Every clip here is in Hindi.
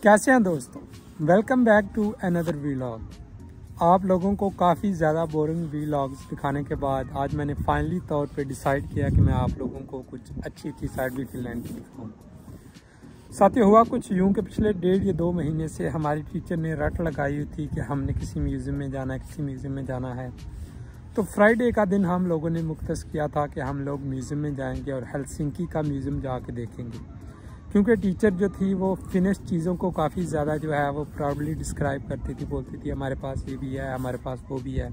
कैसे हैं दोस्तों, welcome back to another vlog. आप लोगों को काफ़ी ज़्यादा बोरिंग वीलॉग्स दिखाने के बाद आज मैंने फाइनली तौर पे डिसाइड किया कि मैं आप लोगों को कुछ अच्छी साइड भी फिनलैंड की दिखाऊँ। साथियों, हुआ कुछ यूँ कि पिछले 1.5 या 2 महीने से हमारी टीचर ने रट लगाई हुई थी कि हमने किसी म्यूज़ियम में जाना है, किसी म्यूज़ियम में जाना है। तो फ्राइडे का दिन हम लोगों ने मुख्तस किया था कि हम लोग म्यूज़ियम में जाएंगे और हेलसिंकी का म्यूज़ियम जाके देखेंगे, क्योंकि टीचर जो थी वो फिनिश चीज़ों को काफ़ी ज़्यादा जो है वो प्राउडली डिस्क्राइब करती थी, बोलती थी हमारे पास ये भी है, हमारे पास वो भी है।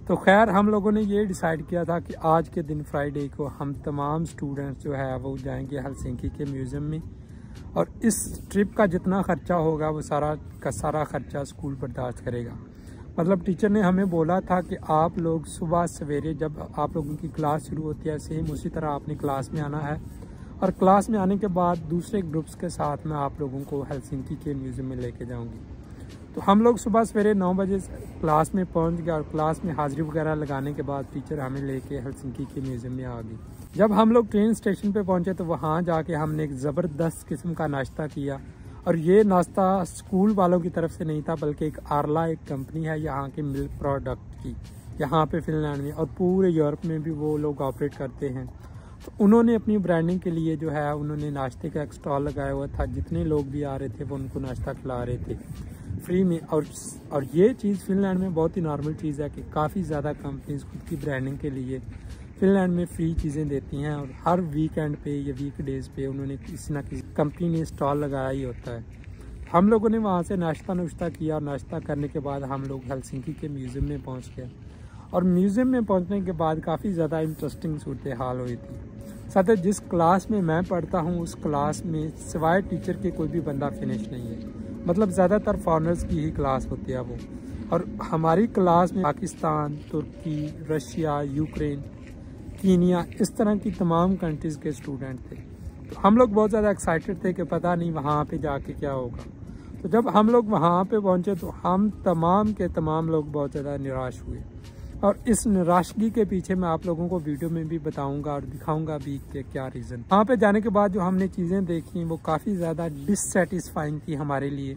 तो खैर हम लोगों ने ये डिसाइड किया था कि आज के दिन फ्राइडे को हम तमाम स्टूडेंट्स जो है वो जाएंगे हेलसिंकी के म्यूज़ियम में, और इस ट्रिप का जितना ख़र्चा होगा वो सारा का सारा ख़र्चा स्कूल बर्दाश्त करेगा। मतलब टीचर ने हमें बोला था कि आप लोग सुबह सवेरे जब आप लोगों की क्लास शुरू होती है सेम उसी तरह आपने क्लास में आना है, और क्लास में आने के बाद दूसरे ग्रुप्स के साथ मैं आप लोगों को हेलसिंकी के म्यूज़ियम में लेके जाऊंगी। तो हम लोग सुबह सवेरे 9 बजे क्लास में पहुंच गए और क्लास में हाज़िरी वगैरह लगाने के बाद टीचर हमें लेके हेलसिंकी के म्यूज़ियम में आ गई। जब हम लोग ट्रेन स्टेशन पे पहुंचे तो वहाँ जाके हमने एक ज़बरदस्त किस्म का नाश्ता किया, और ये नाश्ता स्कूल वालों की तरफ से नहीं था बल्कि एक आर्ला एक कंपनी है यहाँ के मिल्क प्रोडक्ट की, यहाँ पे फिनलैंड में और पूरे यूरोप में भी वो लोग ऑपरेट करते हैं। तो उन्होंने अपनी ब्रांडिंग के लिए जो है उन्होंने नाश्ते का एक स्टॉल लगाया हुआ था। जितने लोग भी आ रहे थे वो उनको नाश्ता खिला रहे थे फ्री में। और ये चीज़ फिनलैंड में बहुत ही नॉर्मल चीज़ है कि काफ़ी ज़्यादा कंपनीज खुद की ब्रांडिंग के लिए फिनलैंड में फ्री चीज़ें देती हैं, और हर वीकेंड पे या वीकडेज़ पे उन्होंने किसी ना किसी कंपनी ने स्टॉल लगाया ही होता है। हम लोगों ने वहाँ से नाश्ता किया, और नाश्ता करने के बाद हम लोग हेलसिंकी के म्यूज़ियम में पहुँच गए। और म्यूज़ियम में पहुँचने के बाद काफ़ी ज़्यादा इंटरेस्टिंग सूरत हाल हुई थी। साथ ही जिस क्लास में मैं पढ़ता हूँ उस क्लास में सिवाय टीचर के कोई भी बंदा फिनिश नहीं है। मतलब ज़्यादातर फॉरेनर्स की ही क्लास होती है वो। और हमारी क्लास में पाकिस्तान, तुर्की, रशिया, यूक्रेन, कीनिया, इस तरह की तमाम कंट्रीज़ के स्टूडेंट थे। तो हम लोग बहुत ज़्यादा एक्साइटेड थे कि पता नहीं वहाँ पे जाके क्या होगा। तो जब हम लोग वहाँ पे पहुँचे तो हम तमाम के तमाम लोग बहुत ज़्यादा निराश हुए, और इस निराशगी के पीछे मैं आप लोगों को वीडियो में भी बताऊंगा और दिखाऊंगा भी कि क्या रीज़न। वहाँ पे जाने के बाद जो हमने चीज़ें देखी वो काफ़ी ज़्यादा डिससेटिस्फाइंग थी हमारे लिए।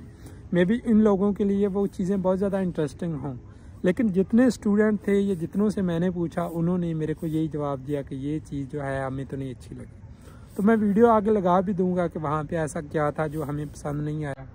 मे बी इन लोगों के लिए वो चीज़ें बहुत ज़्यादा इंटरेस्टिंग हों, लेकिन जितने स्टूडेंट थे या जितनों से मैंने पूछा उन्होंने मेरे को यही जवाब दिया कि ये चीज़ जो है हमें तो नहीं अच्छी लगी। तो मैं वीडियो आगे लगा भी दूंगा कि वहाँ पे ऐसा क्या था जो हमें पसंद नहीं आया।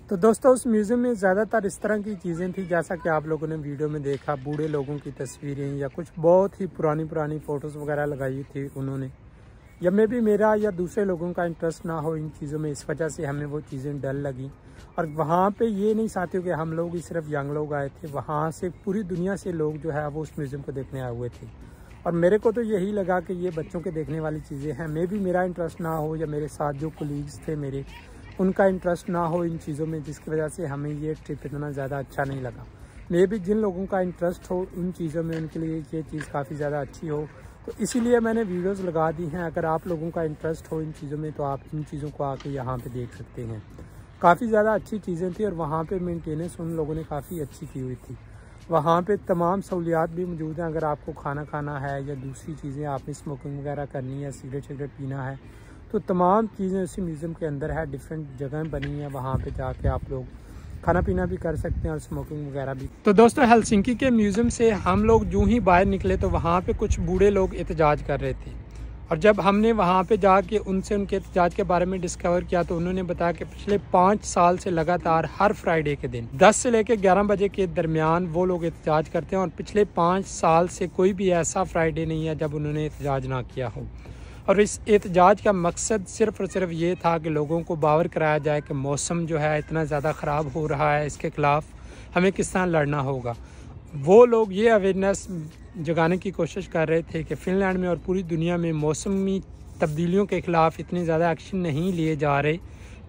तो दोस्तों उस म्यूज़ियम में ज़्यादातर इस तरह की चीज़ें थी जैसा कि आप लोगों ने वीडियो में देखा, बूढ़े लोगों की तस्वीरें या कुछ बहुत ही पुरानी फ़ोटोज़ वगैरह लगाई थी उन्होंने, या मे भी मेरा या दूसरे लोगों का इंटरेस्ट ना हो इन चीज़ों में, इस वजह से हमें वो चीज़ें डल लगी। और वहाँ पे ये नहीं साथियों कि हम लोग ही सिर्फ यंग लोग आए थे, वहाँ से पूरी दुनिया से लोग जो है वो उस म्यूज़ियम को देखने आए हुए थे। और मेरे को तो यही लगा कि ये बच्चों के देखने वाली चीज़ें हैं, मे भी मेरा इंटरेस्ट ना हो या मेरे साथ जो कोलीग्स थे मेरे, उनका इंटरेस्ट ना हो इन चीज़ों में, जिसकी वजह से हमें ये ट्रिप इतना ज़्यादा अच्छा नहीं लगा। मे भी जिन लोगों का इंटरेस्ट हो उन चीज़ों में, उनके लिए ये चीज़ काफ़ी ज़्यादा अच्छी हो, तो इसीलिए मैंने वीडियोस लगा दी हैं। अगर आप लोगों का इंटरेस्ट हो इन चीज़ों में तो आप इन चीज़ों को आके यहाँ पे देख सकते हैं। काफ़ी ज़्यादा अच्छी चीज़ें थी और वहाँ पे मेंटेनेंस उन लोगों ने काफ़ी अच्छी की हुई थी। वहाँ पे तमाम सहूलियात भी मौजूद हैं। अगर आपको खाना खाना है या दूसरी चीज़ें आपने स्मोकिंग वगैरह करनी है, सिगरेट पीना है, तो तमाम चीज़ें उसी म्यूज़ियम के अंदर है। डिफरेंट जगह बनी है, वहाँ पे जाके आप लोग खाना पीना भी कर सकते हैं और स्मोकिंग वगैरह भी। तो दोस्तों हेलसिंकी के म्यूज़ियम से हम लोग यूं ही बाहर निकले तो वहाँ पे कुछ बूढ़े लोग एहतजाज कर रहे थे, और जब हमने वहाँ पे जाके उनसे उनके एहतजाज के बारे में डिस्कवर किया तो उन्होंने बताया कि पिछले 5 साल से लगातार हर फ्राइडे के दिन 10 से लेकर 11 बजे के दरमियान वो लोग एहतजाज करते हैं, और पिछले 5 साल से कोई भी ऐसा फ्राइडे नहीं है जब उन्होंने एहतजाज ना किया हो। और इस एहतजाज का मकसद सिर्फ़ और सिर्फ ये था कि लोगों को बावर कराया जाए कि मौसम जो है इतना ज़्यादा ख़राब हो रहा है, इसके ख़िलाफ़ हमें किस तरह लड़ना होगा। वो लोग ये अवेयरनेस जगाने की कोशिश कर रहे थे कि फ़िनलैंड में और पूरी दुनिया में मौसमी तब्दीलियों के ख़िलाफ़ इतने ज़्यादा एक्शन नहीं लिए जा रहे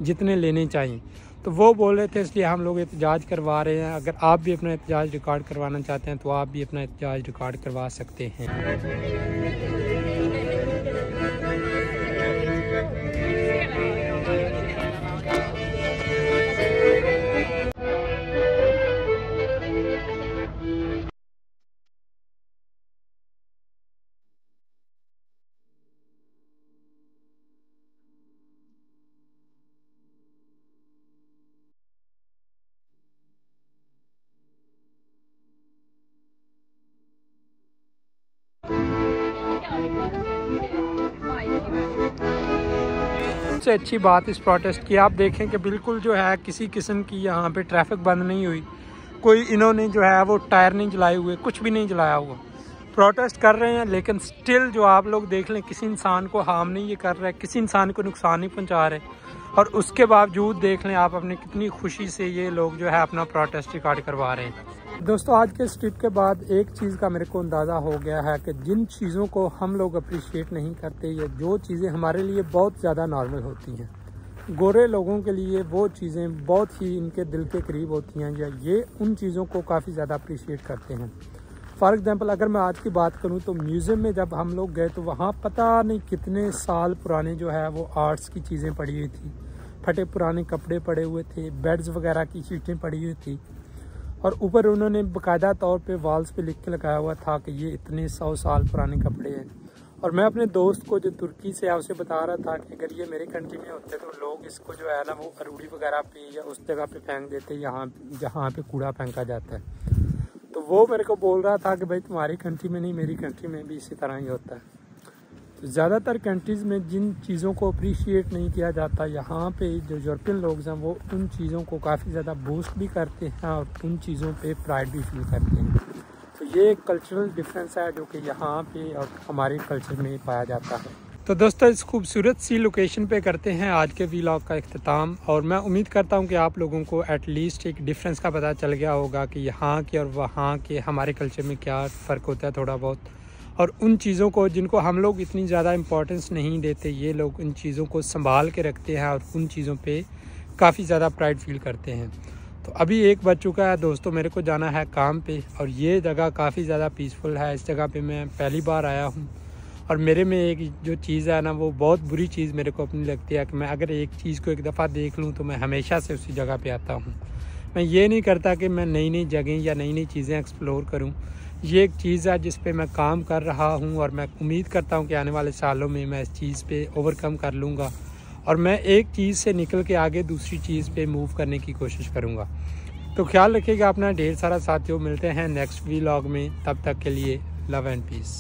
जितने लेने चाहिए। तो वो बोल रहे थे, इसलिए हम लोग एहतजाज करवा रहे हैं। अगर आप भी अपना एहतजाज रिकॉर्ड करवाना चाहते हैं तो आप भी अपना एहतजाज रिकॉर्ड करवा सकते हैं। सबसे अच्छी बात इस प्रोटेस्ट की आप देखें कि बिल्कुल जो है किसी किस्म की यहाँ पे ट्रैफिक बंद नहीं हुई, कोई इन्होंने जो है वो टायर नहीं जलाए हुए, कुछ भी नहीं जलाया हुआ। प्रोटेस्ट कर रहे हैं लेकिन स्टिल जो आप लोग देख लें किसी इंसान को हार्म नहीं ये कर रहे, किसी इंसान को नुकसान नहीं पहुँचा रहे, और उसके बावजूद देख लें आप अपने कितनी खुशी से ये लोग जो है अपना प्रोटेस्ट रिकॉर्ड करवा रहे हैं। दोस्तों आज के इस ट्रिप के बाद एक चीज़ का मेरे को अंदाज़ा हो गया है कि जिन चीज़ों को हम लोग अप्रिशिएट नहीं करते या जो चीज़ें हमारे लिए बहुत ज़्यादा नॉर्मल होती हैं, गोरे लोगों के लिए वो चीज़ें बहुत ही इनके दिल के करीब होती हैं, या ये उन चीज़ों को काफ़ी ज़्यादा अप्रिशिएट करते हैं। फॉर एग्ज़ाम्पल अगर मैं आज की बात करूँ तो म्यूज़ियम में जब हम लोग गए तो वहाँ पता नहीं कितने साल पुराने जो है वो आर्ट्स की चीज़ें पड़ी हुई थी, फटे पुराने कपड़े पड़े हुए थे, बेड्स वगैरह की शीटें पड़ी हुई थी, और ऊपर उन्होंने बाकायदा तौर पे वॉल्स पे लिख के लगाया हुआ था कि ये इतने 100 साल पुराने कपड़े हैं। और मैं अपने दोस्त को जो तुर्की से है उसे बता रहा था कि अगर ये मेरे कंट्री में होते तो लोग इसको जो है ना वो अरूड़ी वगैरह पे या उस जगह पे फेंक देते यहाँ जहाँ पे कूड़ा फेंका जाता है। तो वो मेरे को बोल रहा था कि भाई तुम्हारी कंट्री में नहीं, मेरी कंट्री में भी इसी तरह ही होता है। तो ज़्यादातर कंट्रीज़ में जिन चीज़ों को अप्रिशिएट नहीं किया जाता, यहाँ पे जो यूरोपियन लोग हैं वो उन चीज़ों को काफ़ी ज़्यादा बूस्ट भी करते हैं और उन चीज़ों पे प्राइड भी फील करते हैं। तो ये एक कल्चरल डिफरेंस है जो कि यहाँ पे और हमारे कल्चर में पाया जाता है। तो दोस्तों इस खूबसूरत सी लोकेशन पे करते हैं आज के व्लॉग का इख्तिताम, और मैं उम्मीद करता हूँ कि आप लोगों को एटलीस्ट एक डिफरेंस का पता चल गया होगा कि यहाँ के और वहाँ के हमारे कल्चर में क्या फ़र्क होता है थोड़ा बहुत, और उन चीज़ों को जिनको हम लोग इतनी ज़्यादा इम्पोर्टेंस नहीं देते ये लोग इन चीज़ों को संभाल के रखते हैं और उन चीज़ों पे काफ़ी ज़्यादा प्राइड फील करते हैं। तो अभी 1 बज चुका है दोस्तों, मेरे को जाना है काम पे, और ये जगह काफ़ी ज़्यादा पीसफुल है। इस जगह पे मैं पहली बार आया हूँ, और मेरे में एक जो चीज़ है ना वो बहुत बुरी चीज़ मेरे को अपनी लगती है कि मैं अगर एक चीज़ को एक दफ़ा देख लूँ तो मैं हमेशा से उसी जगह पे आता हूँ। मैं ये नहीं करता कि मैं नई नई जगह या नई नई चीज़ें एक्सप्लोर करूँ। ये एक चीज़ है जिस पे मैं काम कर रहा हूँ, और मैं उम्मीद करता हूँ कि आने वाले सालों में मैं इस चीज़ पे ओवरकम कर लूँगा, और मैं एक चीज़ से निकल के आगे दूसरी चीज़ पे मूव करने की कोशिश करूँगा। तो ख्याल रखिएगा अपना ढेर सारा साथियों, मिलते हैं नेक्स्ट व्लॉग में, तब तक के लिए लव एंड पीस।